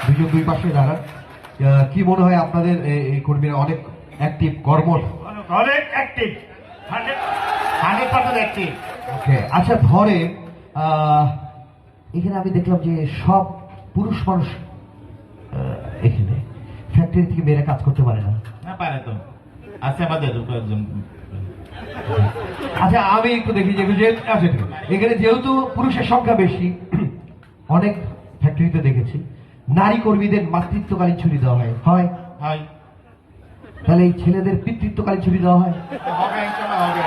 দুজন দুই পাশে দাঁড়ান। কি মনে হয় আপনাদের এই কর্মীরা অনেক অ্যাক্টিভ, কর্মঠ, অনেক অ্যাক্টিভ, 100% অ্যাক্টিভ। ওকে, আচ্ছা ধরে এখানে আমি দেখলাম যে সব পুরুষ মানুষ এখানে ফ্যাক্টরি থেকে মেয়েরা কাজ করতে পারে না। না পারে তো, আছে আমাদের কয়েকজন। আচ্ছা আমি একটু দেখি যে আচ্ছা এখানে যেহেতু পুরুষের সংখ্যা বেশি, অনেক ফ্যাক্টরিতে দেখেছি নারী কর্মীদের মাতৃত্বকালীন ছুটি দেওয়া হয়। হয় হয়। তাহলে এই ছেলেদের পিতৃত্বকালীন ছুটি দেওয়া হয়? হবে ইনশাআল্লাহ, হবে।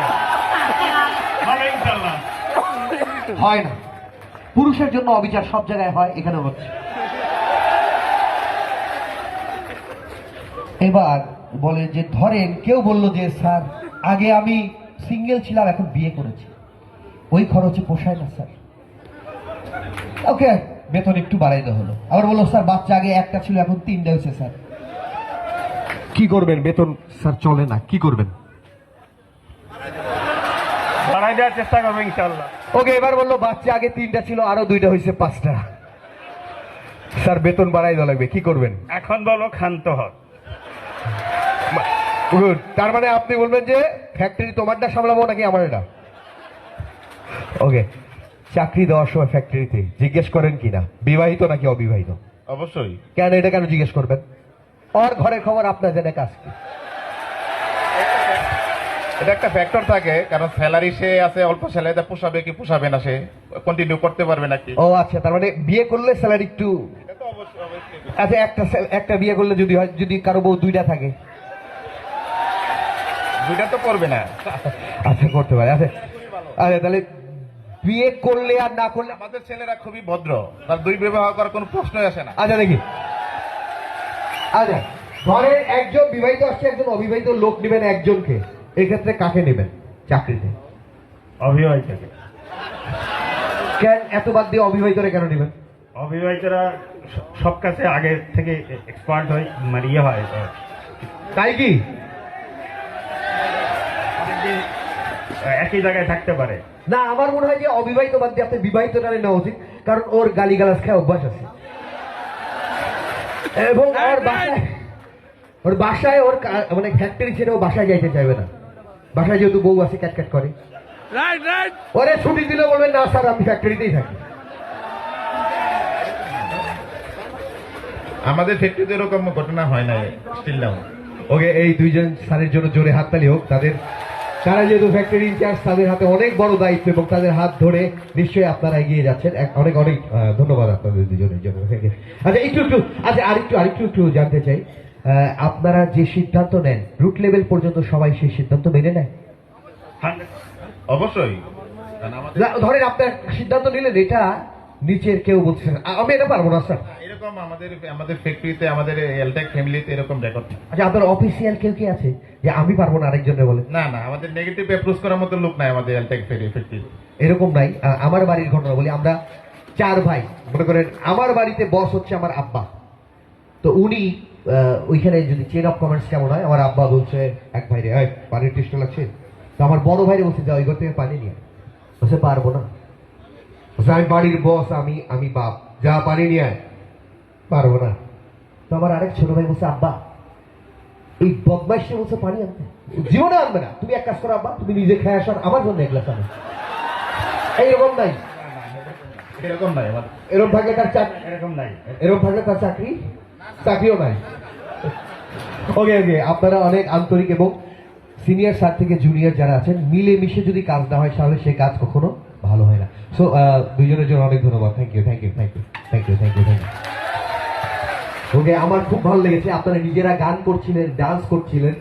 হবে ইনশাআল্লাহ। হয় না। পুরুষের জন্য অবিচার সব জায়গায় হয়, এখানে হচ্ছে। এবার বলে যে ধরেন কেউ বললো যে স্যার আগে আমি সিঙ্গেল ছিলাম, এখন বিয়ে করেছি, ওই খরচে পোষায় না স্যার, ওকে বেতন একটু বাড়াই দেওয়া হলো। আবার বললো স্যার বাচ্চা আগে একটা ছিল, এখন 3টা হয়েছে স্যার, কি করবেন? বেতন স্যার চলে না, কি করবেন? বাড়াই দেওয়ার চেষ্টা করবো ইনশাআল্লাহ। ওকে, এবার বললো বাচ্চা আগে 3টা ছিল, আরো 2টা হয়েছে 5টা, স্যার বেতন বাড়াই দেওয়া লাগবে, কি করবেন? এখন বলো ক্ষান্ত হ। তার মানে আপনি বলবেন যে ফ্যাক্টরি তোমারটা সামলাবো নাকি আমারটা? ওকে, চাকরি দেওয়ার সময় ফ্যাক্টরিতে জিজ্ঞেস করেন কিনা বিবাহিত নাকি অবিবাহিত? অবশ্যই। কেন এটা কেন জিজ্ঞেস করবেন? ওর ঘরের খবর আপনার জেনে কাজ কি? এটা একটা ফ্যাক্টর থাকে, কারণ স্যালারি সে আছে অল্প স্যালারিতে পোষাবে কি পোষাবে না, সে কন্টিনিউ করতে পারবে নাকি। ও আচ্ছা, তার মানে বিয়ে করলে স্যালারি একটু। আচ্ছা একটা বিয়ে করলে যদি হয়, যদি কারো বউ 2টা থাকে? 2টা তো করবে না। আচ্ছা করতে পারে। আচ্ছা আচ্ছা, তাহলে বিয়ে করলে আর না করলে? আমাদের ছেলেরা খুবই ভদ্র, তার 2 বিবাহ করার কোনো প্রশ্নই আসে না। আচ্ছা দেখি, আচ্ছা ধরেন একজন বিবাহিত আসছে, একজন অবিবাহিত লোক নেবেন একজনকে, এই ক্ষেত্রে কাকে নেবেন চাকরিতে? অবিবাহিতকে। কেন এত বাদ দিয়ে অবিবাহিতরা কেন নেবেন? অবিবাহিতরা সব কাছে আগে থেকে এক্সপার্ট হয়, মানে ইয়ে হয়। তাই কি? একই জায়গায় থাকতে পারে না, আমার মনে হয় যে অবিবাহিত বাদ দিয়ে আপনি বিবাহিতটা নেওয়া উচিত, কারণ ওর গালিগালাজ খায় অভ্যাস আছে, এবং ওর বাসায় মানে ফ্যাক্টরি ছেড়ে ও বাসায় যাইতে চাইবে না। বাসায় যেহেতু বউ আছে ক্যাটক্যাট করে, ওরে ছুটি দিলে বলবেন না স্যার আমি ফ্যাক্টরিতেই থাকি। আমাদের ফ্যাক্টরিতে এরকম ঘটনা হয় না স্টিল নাও। ওকে, এই 2জন স্যারের জন্য জোরে হাততালি হোক। তারা যেহেতু ফ্যাক্টরি ইনচার্জ, তাদের হাতে অনেক বড় দায়িত্ব, এবং তাদের হাত ধরে নিশ্চয়ই আপনারা এগিয়ে যাচ্ছেন। অনেক অনেক ধন্যবাদ আপনাদের 2জনের জন্য। আচ্ছা আচ্ছা আরেকটু জানতে চাই, আপনারা যে সিদ্ধান্ত নেন রুট লেভেল পর্যন্ত সবাই সেই সিদ্ধান্ত মেনে নেয়? অবশ্যই। ধরেন আপনার সিদ্ধান্ত নিলেন, এটা নিচের কেউ বলছে আমি এটা পারবো না স্যার, এরকম আমাদের ফ্যাক্টরিতে, আমাদের এলটেক ফ্যামিলিতে এরকম রেকর্ড। আচ্ছা আপনার অফিসিয়াল কেউ কি আছে যে আমি পারবো না আরেকজনের বলে? না, আমাদের নেগেটিভ অ্যাপ্রোচ করার মতো লোক নাই আমাদের এলটেক ফ্যাক্টরি। এরকম নাই। আমার বাড়ির ঘটনা বলি, আমরা 4 ভাই, মনে করেন আমার বাড়িতে বস হচ্ছে আমার আব্বা, তো উনি ওইখানে যদি চেন অফ কমেন্টস কেমন হয়, আমার আব্বা বলছে এক ভাই রে পানির টেস্ট লাগছে, তো আমার বড় ভাইরে বলছে যা ওই ঘর থেকে পানি নিয়ে, বলছে পারবো না, আমি বাড়ির বস, আমি বাপ, যা পানি নিয়ে আয়, পারবো না। তো আমার আরেক ছোট ভাই বলছে আব্বা এই বদমাইশে বলছে পানি আনতে, জীবনে আনবে না, তুমি এক কাজ করো আব্বা, তুমি নিজে খেয়ে আসার আমার জন্য এক গ্লাস আনো। এইরকম নাই, এরকম নাই আমার, এরকম থাকলে তার এরকম নাই, এরকম থাকলে তার চাকরিও নাই। ওকে, আপনারা অনেক আন্তরিক, এবং সিনিয়র স্যার থেকে জুনিয়র যারা আছেন মিলে মিশে যদি কাজ না হয় তাহলে সেই কাজ কখনো ভালো হয় না। সো 2জনের জন্য অনেক ধন্যবাদ। Thank you. ওকে, আমার খুব ভালো লেগেছে, আপনারা নিজেরা গান করছিলেন, ডান্স করছিলেন,